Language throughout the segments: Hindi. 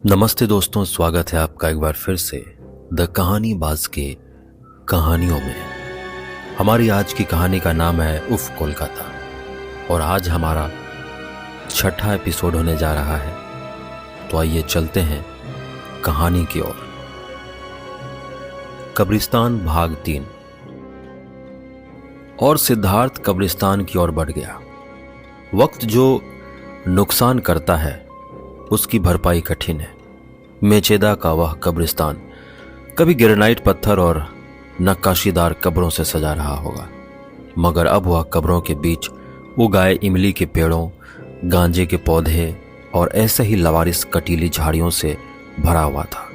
नमस्ते दोस्तों, स्वागत है आपका एक बार फिर से द कहानी बाज के कहानियों में। हमारी आज की कहानी का नाम है उफ कोलकाता और आज हमारा छठा एपिसोड होने जा रहा है। तो आइए चलते हैं कहानी की ओर। कब्रिस्तान भाग 3। और सिद्धार्थ कब्रिस्तान की ओर बढ़ गया। वक्त जो नुकसान करता है उसकी भरपाई कठिन है। मेचेदा का वह कब्रिस्तान कभी ग्रेनाइट पत्थर और नक्काशीदार कब्रों से सजा रहा होगा, मगर अब वह कब्रों के बीच उगाए इमली के पेड़ों, गांजे के पौधे और ऐसे ही लवारिस कटीली झाड़ियों से भरा हुआ था।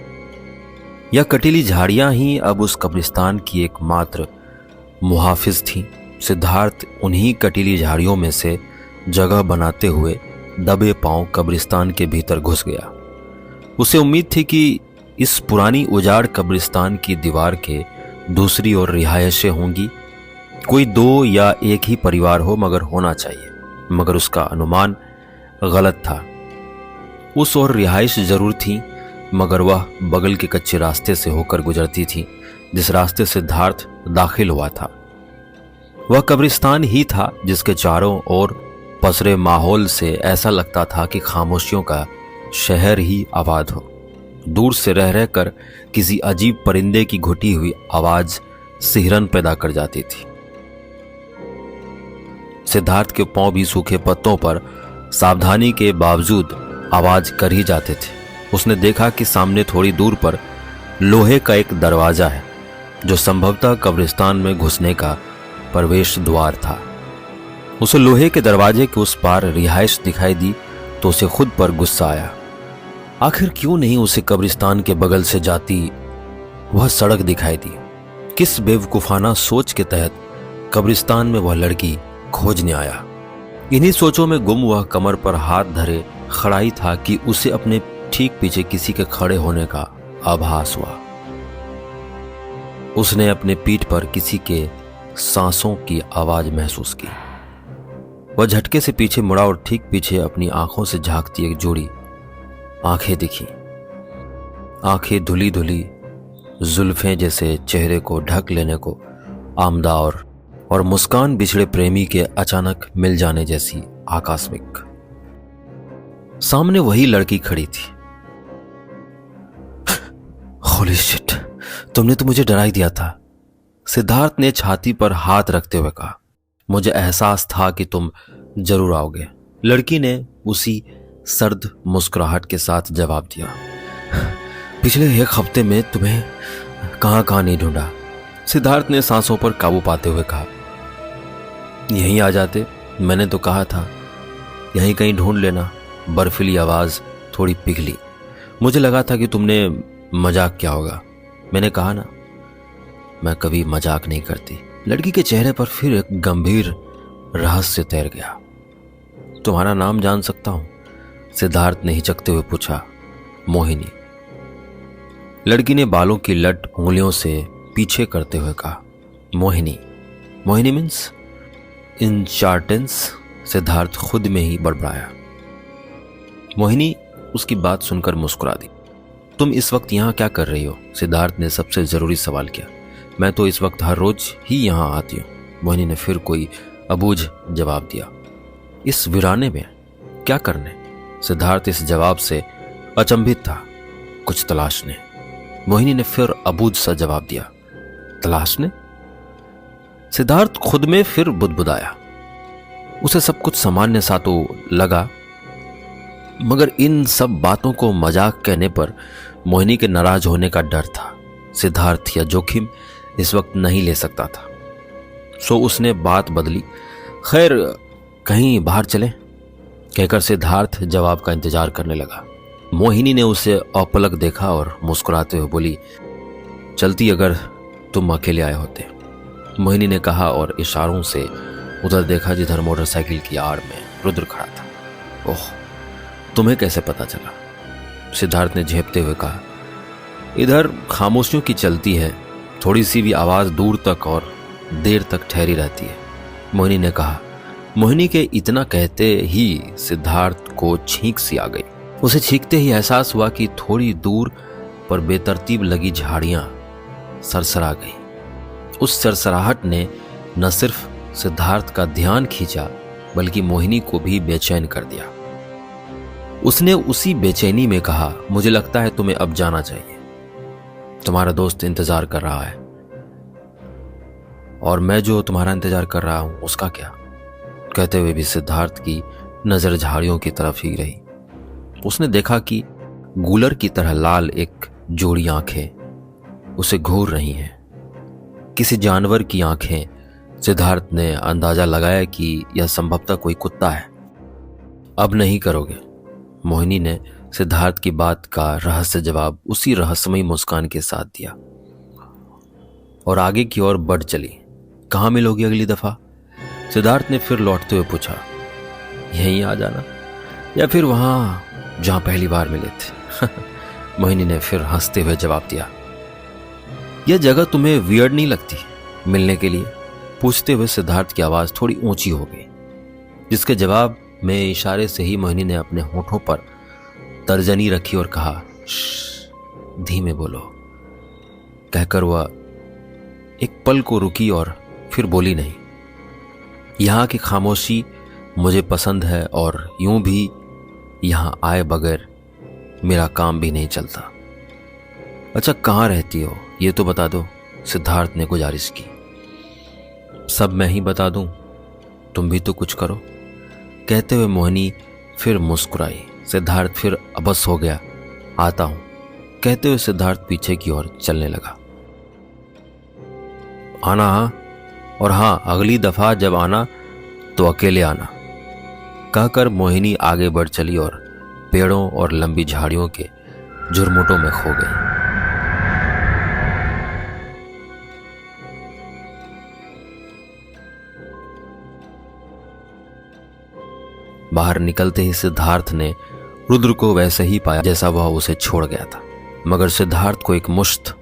यह कटीली झाड़ियां ही अब उस कब्रिस्तान की एकमात्र मुहाफिज थीं। सिद्धार्थ उन्हीं कटीली झाड़ियों में से जगह बनाते हुए दबे पांव कब्रिस्तान के भीतर घुस गया। उसे उम्मीद थी कि इस पुरानी उजाड़ कब्रिस्तान की दीवार के दूसरी ओर रिहायशें होंगी। कोई दो या एक ही परिवार हो मगर होना चाहिए, मगर उसका अनुमान गलत था। उस ओर रिहाइश जरूर थी, मगर वह बगल के कच्चे रास्ते से होकर गुजरती थी जिस रास्ते सिद्धार्थ दाखिल हुआ था। वह कब्रिस्तान ही था जिसके चारों ओर पसरे माहौल से ऐसा लगता था कि खामोशियों का शहर ही आबाद हो। दूर से रह रहकर किसी अजीब परिंदे की घुटी हुई आवाज सिहरन पैदा कर जाती थी। सिद्धार्थ के पांव भी सूखे पत्तों पर सावधानी के बावजूद आवाज कर ही जाते थे। उसने देखा कि सामने थोड़ी दूर पर लोहे का एक दरवाजा है जो संभवतः कब्रिस्तान में घुसने का प्रवेश द्वार था। उसे लोहे के दरवाजे के उस पार रिहाइश दिखाई दी तो उसे खुद पर गुस्सा आया। आखिर क्यों नहीं उसे कब्रिस्तान के बगल से जाती वह सड़क दिखाई दी। किस बेवकूफाना सोच के तहत कब्रिस्तान में वह लड़की खोजने आया। इन्हीं सोचों में गुम वह कमर पर हाथ धरे खड़ा ही था कि उसे अपने ठीक पीछे किसी के खड़े होने का आभास हुआ। उसने अपने पीठ पर किसी के सांसों की आवाज महसूस की। वह झटके से पीछे मुड़ा और ठीक पीछे अपनी आंखों से झांकती एक जोड़ी आंखें दिखी। आंखें धुली धुली जुल्फें जैसे चेहरे को ढक लेने को आमदा और मुस्कान बिछड़े प्रेमी के अचानक मिल जाने जैसी आकस्मिक। सामने वही लड़की खड़ी थी। होली शिट, तुमने तो मुझे डरा ही दिया था, सिद्धार्थ ने छाती पर हाथ रखते हुए कहा। मुझे एहसास था कि तुम जरूर आओगे, लड़की ने उसी सर्द मुस्कुराहट के साथ जवाब दिया। पिछले एक हफ्ते में तुम्हें कहां नहीं ढूंढा, सिद्धार्थ ने सांसों पर काबू पाते हुए कहा। यहीं आ जाते, मैंने तो कहा था यहीं कहीं ढूंढ लेना। बर्फीली आवाज थोड़ी पिघली। मुझे लगा था कि तुमने मजाक किया होगा। मैंने कहा ना, मैं कभी मजाक नहीं करती। लड़की के चेहरे पर फिर एक गंभीर रहस्य तैर गया। तुम्हारा नाम जान सकता हूं? सिद्धार्थ ने हिचकते हुए पूछा। मोहिनी। लड़की ने बालों की लट उंगलियों से पीछे करते हुए कहा। मोहिनी? मोहिनी मीन्स इंचार्टेंस? सिद्धार्थ खुद में ही बड़बड़ाया। मोहिनी उसकी बात सुनकर मुस्कुरा दी। तुम इस वक्त यहां क्या कर रही हो? सिद्धार्थ ने सबसे जरूरी सवाल किया। मैं तो इस वक्त हर रोज ही यहां आती हूं, मोहिनी ने फिर कोई अबूझ जवाब दिया। इस वीराने में क्या करने? सिद्धार्थ इस जवाब से अचंभित था। कुछ तलाशने, मोहिनी ने फिर अबूझ सा जवाब दिया। तलाशने? सिद्धार्थ खुद में फिर बुदबुदाया। उसे सब कुछ सामान्य सा तो लगा, मगर इन सब बातों को मजाक कहने पर मोहिनी के नाराज होने का डर था। सिद्धार्थ यह जोखिम इस वक्त नहीं ले सकता था, सो उसने बात बदली। खैर, कहीं बाहर चलें? कहकर सिद्धार्थ जवाब का इंतजार करने लगा। मोहिनी ने उसे अपलक देखा और मुस्कुराते हुए बोली, चलती अगर तुम अकेले आए होते, मोहिनी ने कहा और इशारों से उधर देखा जिधर मोटरसाइकिल की आड़ में रुद्र खड़ा था। ओह, तुम्हें कैसे पता चला? सिद्धार्थ ने झेपते हुए कहा। इधर खामोशियों की चलती है, थोड़ी सी भी आवाज दूर तक और देर तक ठहरी रहती है, मोहिनी ने कहा। मोहिनी के इतना कहते ही सिद्धार्थ को छींक सी आ गई। उसे चीखते ही एहसास हुआ कि थोड़ी दूर पर बेतरतीब लगी झाड़ियां सरसरा गई। उस सरसराहट ने न सिर्फ सिद्धार्थ का ध्यान खींचा बल्कि मोहिनी को भी बेचैन कर दिया। उसने उसी बेचैनी में कहा, मुझे लगता है तुम्हें अब जाना चाहिए। तुम्हारा दोस्त इंतजार कर रहा है। और मैं जो तुम्हारा इंतजार कर रहा हूं उसका क्या? कहते हुए भी सिद्धार्थ की नजर झाड़ियों की तरफ ही रही। उसने देखा कि गूलर की तरह लाल एक जोड़ी आंखें उसे घूर रही हैं। किसी जानवर की आंखें। सिद्धार्थ ने अंदाजा लगाया कि यह संभवतः कोई कुत्ता है। अब नहीं करोगे? मोहिनी ने सिद्धार्थ की बात का रहस्य जवाब उसी रहस्यमयी मुस्कान के साथ दिया और आगे की ओर बढ़ चली। कहाँ मिलोगी अगली दफा? सिद्धार्थ ने फिर लौटते हुए पूछा। यहीं आ जाना या फिर वहां जहां पहली बार मिले थे? मोहिनी ने फिर हंसते हुए जवाब दिया। यह जगह तुम्हें वियर्ड नहीं लगती मिलने के लिए? पूछते हुए सिद्धार्थ की आवाज थोड़ी ऊंची हो गई, जिसके जवाब में इशारे से ही मोहिनी ने अपने होठों पर तर्जनी रखी और कहा, धीमे बोलो। कहकर वह एक पल को रुकी और फिर बोली नहीं। यहां की खामोशी मुझे पसंद है और यूं भी यहां आए बगैर मेरा काम भी नहीं चलता। अच्छा, कहां रहती हो ये तो बता दो, सिद्धार्थ ने गुजारिश की। सब मैं ही बता दूं, तुम भी तो कुछ करो। कहते हुए मोहिनी फिर मुस्कुराई। सिद्धार्थ फिर अबस हो गया। आता हूं। कहते हुए सिद्धार्थ पीछे की ओर चलने लगा। आना हाँ, और हाँ, अगली दफा जब आना तो अकेले आना। कहकर मोहिनी आगे बढ़ चली और पेड़ों और लंबी झाड़ियों के झुरमुटों में खो गई। बाहर निकलते ही सिद्धार्थ ने रुद्र को वैसे ही पाया जैसा वह उसे छोड़ गया था, मगर सिद्धार्थ को एक मुश्त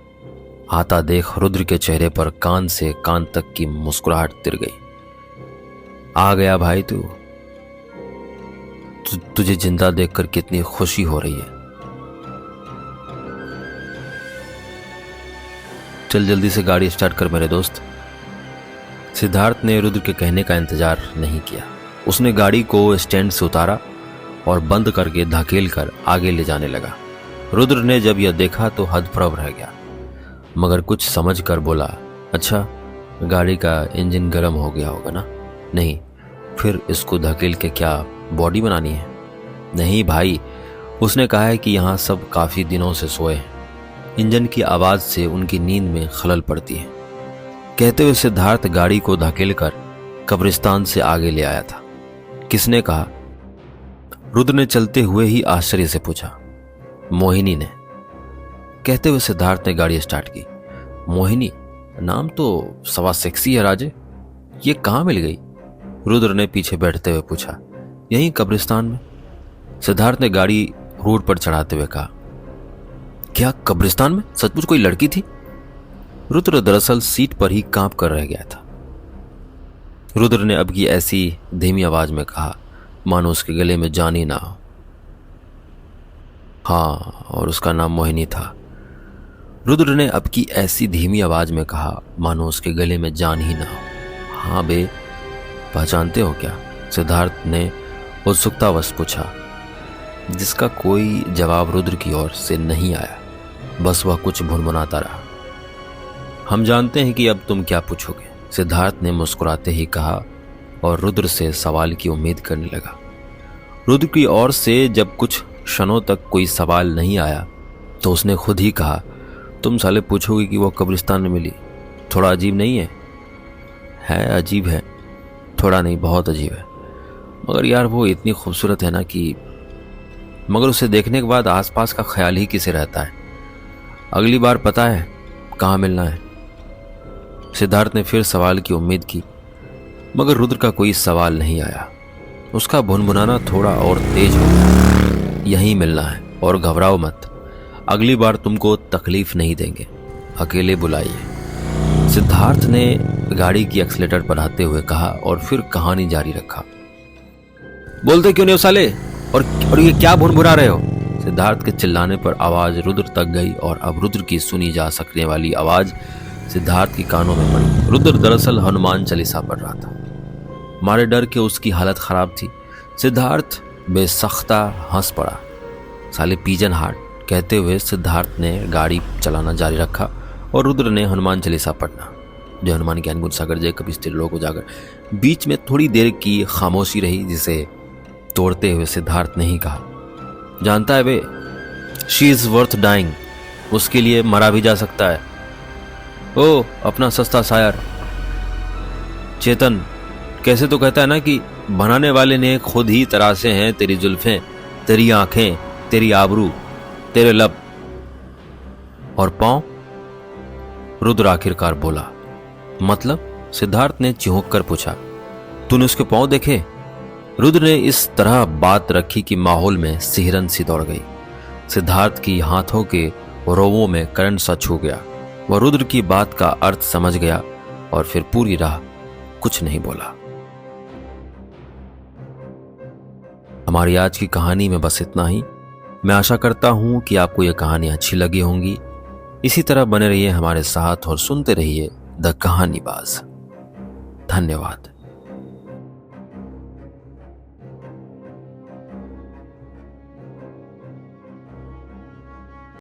आता देख रुद्र के चेहरे पर कान से कान तक की मुस्कुराहट तिर गई। आ गया भाई तू। तुझे जिंदा देखकर कितनी खुशी हो रही है। चल जल्दी से गाड़ी स्टार्ट कर मेरे दोस्त। सिद्धार्थ ने रुद्र के कहने का इंतजार नहीं किया। उसने गाड़ी को स्टैंड से उतारा और बंद करके धकेल कर आगे ले जाने लगा। रुद्र ने जब यह देखा तो हदप्रभ रह गया, मगर कुछ समझ कर बोला, अच्छा, गाड़ी का इंजन गर्म हो गया होगा ना? नहीं, फिर इसको धकेल के क्या बॉडी बनानी है? नहीं भाई, उसने कहा है कि यहाँ सब काफी दिनों से सोए हैं। इंजन की आवाज से उनकी नींद में खलल पड़ती है। कहते हुए सिद्धार्थ गाड़ी को धकेल कर कब्रिस्तान से आगे ले आया था। किसने कहा? रुद्र ने चलते हुए ही आश्चर्य से पूछा। मोहिनी ने। कहते हुए सिद्धार्थ ने गाड़ी स्टार्ट की। मोहिनी? नाम तो सवा सेक्सी है राजे। ये कहाँ मिल गई? रुद्र ने पीछे बैठते हुए पूछा। यहीं कब्रिस्तान में। सिद्धार्थ ने गाड़ी रोड पर चढ़ाते हुए कहा। क्या कब्रिस्तान में? सचमुच कोई लड़की थी? रुद्र दरअसल सीट पर ही कांप कर रह गया था। रुद्र ने अब की ऐसी धीमी आवाज में कहा मानो उसके गले में जान ही ना हो। हाँ, और उसका नाम मोहिनी था। रुद्र ने अब की ऐसी धीमी आवाज में कहा मानो उसके गले में जान ही ना हो। हाँ बे, पहचानते हो क्या? सिद्धार्थ ने उत्सुकतावश पूछा, जिसका कोई जवाब रुद्र की ओर से नहीं आया। बस वह कुछ भुनभुनाता रहा। हम जानते हैं कि अब तुम क्या पूछोगे, सिद्धार्थ ने मुस्कुराते ही कहा और रुद्र से सवाल की उम्मीद करने लगा। रुद्र की ओर से जब कुछ क्षणों तक कोई सवाल नहीं आया तो उसने खुद ही कहा, तुम साले पूछोगे कि वो कब्रिस्तान में मिली। थोड़ा अजीब नहीं है? है अजीब है, थोड़ा नहीं बहुत अजीब है। मगर यार वो इतनी खूबसूरत है ना कि मगर उसे देखने के बाद आसपास का ख्याल ही किसे रहता है। अगली बार पता है कहाँ मिलना है? सिद्धार्थ ने फिर सवाल की उम्मीद की, मगर रुद्र का कोई सवाल नहीं आया। उसका भुनभुनाना थोड़ा और तेज हो गया। यहीं मिलना है और घबराओ मत, अगली बार तुमको तकलीफ नहीं देंगे, अकेले बुलाइए। सिद्धार्थ ने गाड़ी की एक्सीलेटर बढ़ाते हुए कहा और फिर कहानी जारी रखा। बोलते क्यों नहीं हो साले? और ये क्या भुनभुना रहे हो? सिद्धार्थ के चिल्लाने पर आवाज रुद्र तक गई और अब रुद्र की सुनी जा सकने वाली आवाज सिद्धार्थ की कानों में पड़ी। रुद्र दरअसल हनुमान चालीसा पढ़ रहा था। मारे डर के उसकी हालत खराब थी। सिद्धार्थ बेसख्ता हंस पड़ा। साले पीजन हार्ट, कहते हुए सिद्धार्थ ने गाड़ी चलाना जारी रखा और रुद्र ने हनुमान चालीसा पढ़ना। जय हनुमान ज्ञान गुण सागर, जय कपीस त्रिलोक उजागर। बीच में थोड़ी देर की खामोशी रही, जिसे तोड़ते हुए सिद्धार्थ ने ही कहा, जानता है बे, शी इज वर्थ डाइंग, उसके लिए मरा भी जा सकता है। ओ अपना सस्ता शायर चेतन, कैसे तो कहता है ना कि बनाने वाले ने खुद ही तरासे हैं तेरी जुल्फें, तेरी आंखें, तेरी आबरू, तेरे लब और पांव। रुद्र आखिरकार बोला। मतलब? सिद्धार्थ ने चिहुक कर पूछा। तूने उसके पांव देखे? रुद्र ने इस तरह बात रखी कि माहौल में सिहरन सी दौड़ गई। सिद्धार्थ की हाथों के रोवों में करंट सा छू गया। वह रुद्र की बात का अर्थ समझ गया और फिर पूरी राह कुछ नहीं बोला। हमारी आज की कहानी में बस इतना ही। मैं आशा करता हूं कि आपको यह कहानी अच्छी लगी होंगी। इसी तरह बने रहिए हमारे साथ और सुनते रहिए द कहानीबाज। धन्यवाद।